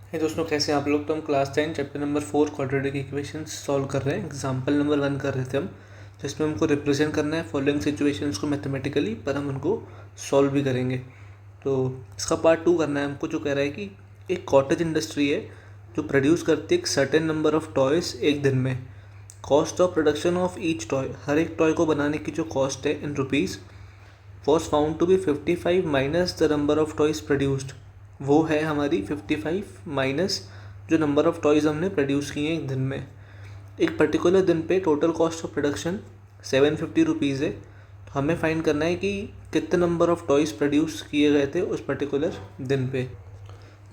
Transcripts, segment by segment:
हे दोस्तों, कैसे हैं आप लोग। तो हम class 10 chapter number 4 quadratic equations solve कर रहे हैं। एग्जांपल नंबर 1 कर रहे थे हम, जिसमें हमको रिप्रेजेंट करना है फॉलोइंग सिचुएशंस को मैथमेटिकली, पर हम उनको सॉल्व भी करेंगे। तो इसका पार्ट 2 करना है हमको, जो कह रहा है कि एक कॉटेज इंडस्ट्री है जो प्रोड्यूस करती है एक सर्टेन नंबर ऑफ टॉयज़ एक दिन में। Cost of production of each toy, हर एक टॉय को बनाने की जो कॉस्ट है in rupees, was found to be 55 minus the number of toys produced. वो है हमारी 55 माइनस जो नंबर ऑफ टॉयज़ हमने प्रोड्यूस किए हैं एक दिन में। एक पर्टिकुलर दिन पे total cost of production 750 rupees है। तो हमें फाइंड करना है कि कितने नंबर ऑफ टॉयज़ प्रोड्यूस किए गए थे उस पर्टिकुलर दिन पे।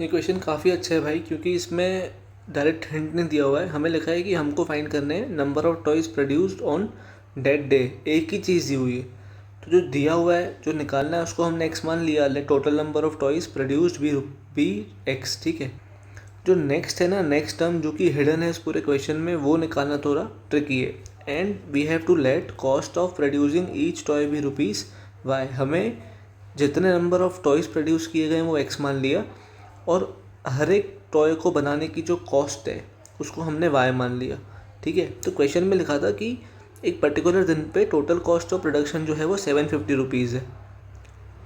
ये क्वेश्चन काफ़ी अच्छा है भाई, क्योंकि इसमें डायरेक्ट हिंट नहीं दिया हुआ है। हमें लिखा है कि हमको फाइंड करने हैं number of toys produced on that day. एक ही चीज़ दी हुई है, तो जो दिया हुआ है जो निकालना है उसको हमने एक्स मान लिया। Let total number of toys produced be x, ठीक है। जो नेक्स्ट है ना, नेक्स्ट टर्म जो कि हिडन है इस पूरे क्वेश्चन में, वो निकालना थोड़ा ट्रिकी है। And we have to let cost of producing each toy be rupees y. हमें जितने नंबर ऑफ टॉयज़ प्रोड्यूस किए गए हैं वो एक्स मान लिया, और हर एक टॉय को बनाने की जो कॉस्ट है उसको हमने वाई मान लिया, ठीक है। तो क्वेश्चन में लिखा था कि एक पर्टिकुलर दिन पे टोटल कॉस्ट ऑफ प्रोडक्शन जो है वो 750 रुपीज़ है।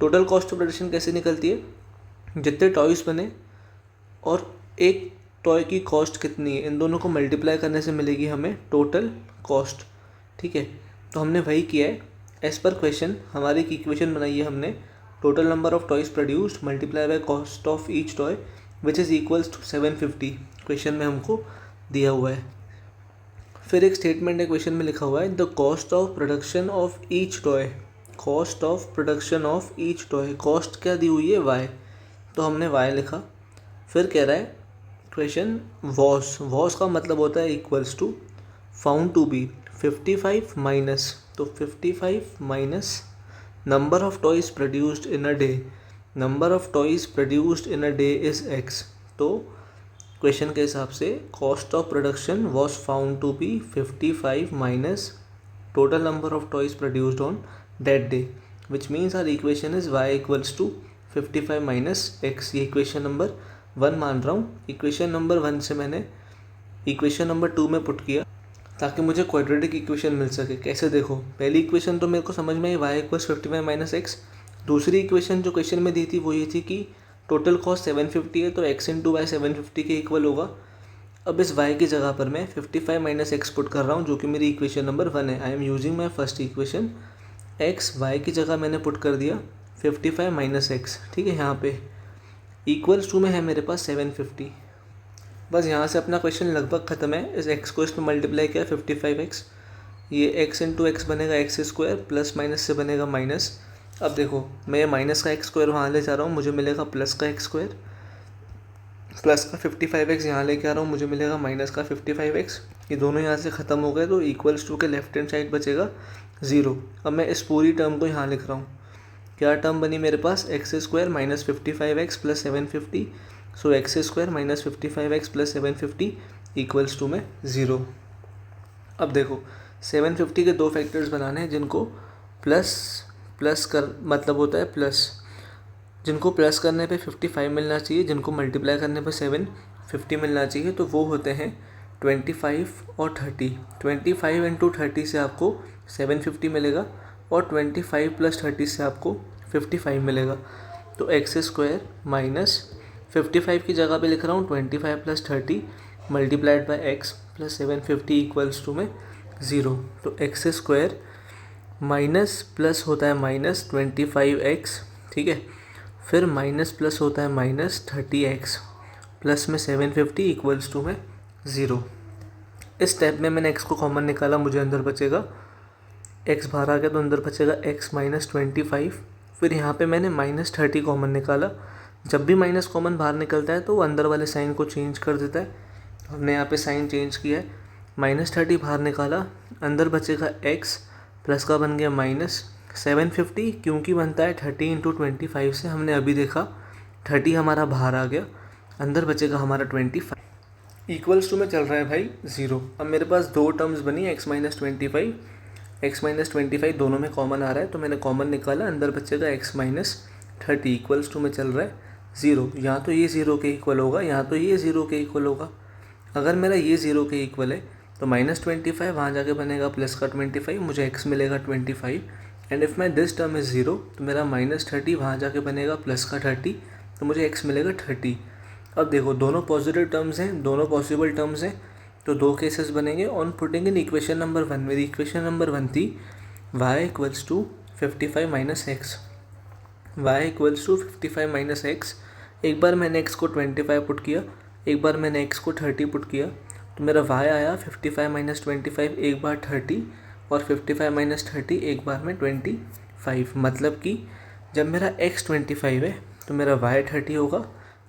टोटल कॉस्ट ऑफ प्रोडक्शन कैसे निकलती है, जितने टॉयज़ बने और एक टॉय की कॉस्ट कितनी है, इन दोनों को मल्टीप्लाई करने से मिलेगी हमें टोटल कॉस्ट, ठीक है। तो हमने वही किया है। एज पर क्वेश्चन हमारी एक इक्वेशन बनाई है हमने, total number of toys produced multiply by cost of each toy which is equals to 750। Question में हमको दिया हुआ है। फिर एक स्टेटमेंट है क्वेश्चन में लिखा हुआ है, the cost of production of each toy. Cost of production of each toy, cost क्या दी हुई है, वाई, तो हमने वाई लिखा। फिर कह रहा है क्वेश्चन वॉस का मतलब होता है equals to found to be 55 minus, तो 55 minus number of toys produced in a डे। Number of toys produced in a day is x. तो क्वेश्चन के हिसाब से cost of production was found to be 55 minus total number of toys produced on that day, which means our equation is y equals to 55 minus x. ये equation number 1 मान रहा हूँ। Equation number 1 से मैंने equation number 2 में put किया ताकि मुझे क्वाड्रेटिक इक्वेशन मिल सके। कैसे, देखो, पहली इक्वेशन तो मेरे को समझ में आई, y इक्वल्स 55 माइनस एक्स। दूसरी इक्वेशन जो क्वेश्चन में दी थी वो ये थी कि टोटल कॉस्ट 750 है, तो x इंटू वाई 750 के इक्वल होगा। अब इस y की जगह पर मैं 55 माइनस एक्स पुट कर रहा हूँ, जो कि मेरी इक्वेशन नंबर 1 है। I am using my first equation. x y की जगह मैंने पुट कर दिया 55 माइनस एक्स, ठीक है। यहाँ पे इक्वल्स टू में है मेरे पास 750। बस यहाँ से अपना क्वेश्चन लगभग ख़त्म है। इस x को इसमें मल्टीप्लाई किया 55x, ये x इंटू एक्स बनेगा एक्स स्क्वायर, प्लस माइनस से बनेगा माइनस। अब देखो, मैं माइनस का एक्स स्क्वायर वहाँ ले जा रहा हूँ, मुझे मिलेगा प्लस का एक्स स्क्वायर। प्लस का 55x यहाँ लेके आ रहा हूँ, मुझे मिलेगा माइनस का 55x। ये दोनों यहाँ से ख़त्म हो गए, तो इक्वल्स टू के लेफ्ट हैंड साइड बचेगा 0। अब मैं इस पूरी टर्म को यहाँ लिख रहा हूँ। क्या टर्म बनी मेरे पास, x square minus 55x plus 750। So x square minus 55x plus 750 equals to में 0। अब देखो, 750 के दो फैक्टर्स बनाने हैं जिनको प्लस प्लस कर मतलब होता है प्लस, जिनको प्लस करने पे 55 मिलना चाहिए, जिनको मल्टीप्लाई करने पे 750 मिलना चाहिए। तो वो होते हैं 25 और 30। 25 इंटू 30 से आपको 750 मिलेगा, और 25 प्लस 30 से आपको 55 मिलेगा। तो एक्स स्क्वायर माइनस 55 की जगह पे लिख रहा हूँ 25 plus 30 multiplied by x plus 750 equals to में 0। तो एक्स स्क्वायर माइनस प्लस होता है माइनस 25x, ठीक है। फिर माइनस प्लस होता है माइनस 30x, प्लस में 750 इक्वल्स टू में 0। इस स्टेप में मैंने x को कॉमन निकाला, मुझे अंदर बचेगा x बाहर आ गया, तो अंदर बचेगा x माइनस 25। फिर यहाँ पे मैंने माइनस 30 कॉमन निकाला। जब भी माइनस कॉमन बाहर निकलता है तो वो अंदर वाले साइन को चेंज कर देता है। हमने यहाँ पे साइन चेंज किया है। माइनस 30 बाहर निकाला, अंदर बचेगा x, प्लस का बन गया माइनस 750, क्योंकि बनता है 30 इंटू 25 से, हमने अभी देखा 30 हमारा बाहर आ गया, अंदर बचेगा हमारा 25। इक्वल्स टू में चल रहा है भाई 0। अब मेरे पास दो टर्म्स बनी, x माइनस 25 दोनों में कॉमन आ रहा है, तो मैंने कॉमन निकाला, अंदर बचेगा x माइनस 30 इक्वल्स टू में चल रहा है ज़ीरो, यहाँ तो ये ज़ीरो के इक्वल होगा, यहाँ तो ये ज़ीरो के इक्वल होगा। अगर मेरा ये ज़ीरो के इक्वल है तो -25 वहाँ जाके बनेगा प्लस का 25, मुझे x मिलेगा 25। And if my this term is zero तो मेरा -30 वहाँ जाके बनेगा प्लस का 30, तो मुझे x मिलेगा 30। अब देखो दोनों पॉजिटिव टर्म्स हैं, दोनों पॉसिबल टर्म्स हैं, तो दो केसेस बनेंगे on putting in equation number 1। मेरी इक्वेशन नंबर 1 थी y equals to 55 minus x, y equals to 55 minus x. एक बार मैंने x को 25 पुट किया, एक बार मैंने x को 30 पुट किया, तो मेरा y आया 55 माइनस 25 एक बार 30 और 55 माइनस 30 एक बार में 25। मतलब कि जब मेरा x 25 है तो मेरा y 30 होगा,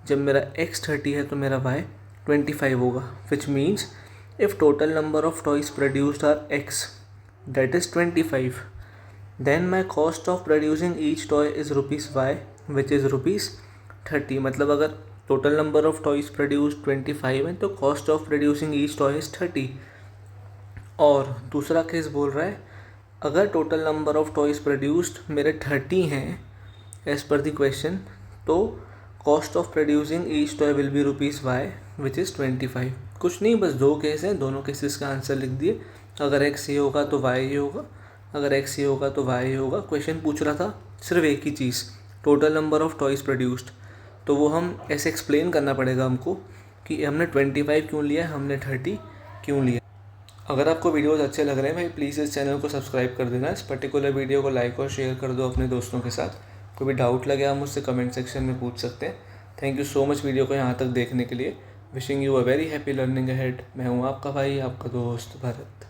जब मेरा x 30 है तो मेरा y 25 होगा। Which means if total number of toys produced are x that is 25, then my cost of producing each toy is rupees y which is rupees 30। मतलब अगर total number of toys produced 25 है तो cost of producing each toy is 30। और दूसरा case बोल रहा है अगर total number of toys produced मेरे 30 हैं एज पर द क्वेश्चन, तो cost of producing each toy will be rupees y which is 25। कुछ नहीं, बस दो केस हैं, दोनों केसेस का आंसर लिख दिए। अगर एक्स ये होगा तो वाई ये होगा, अगर एक्स ये होगा तो वाई ये होगा। क्वेश्चन पूछ रहा था सिर्फ एक ही चीज़, total number of toys produced, तो वो हम ऐसे एक्सप्लेन करना पड़ेगा हमको कि हमने 25 क्यों लिया, हमने 30 क्यों लिया। अगर आपको वीडियोस अच्छे लग रहे हैं भाई प्लीज़ इस चैनल को सब्सक्राइब कर देना, इस पर्टिकुलर वीडियो को लाइक और शेयर कर दो अपने दोस्तों के साथ। कोई भी डाउट लगे आप मुझसे कमेंट सेक्शन में पूछ सकते हैं। Thank you so much video को यहाँ तक देखने के लिए। Wishing you a very happy learning ahead. मैं हूँ आपका भाई, आपका दोस्त भरत।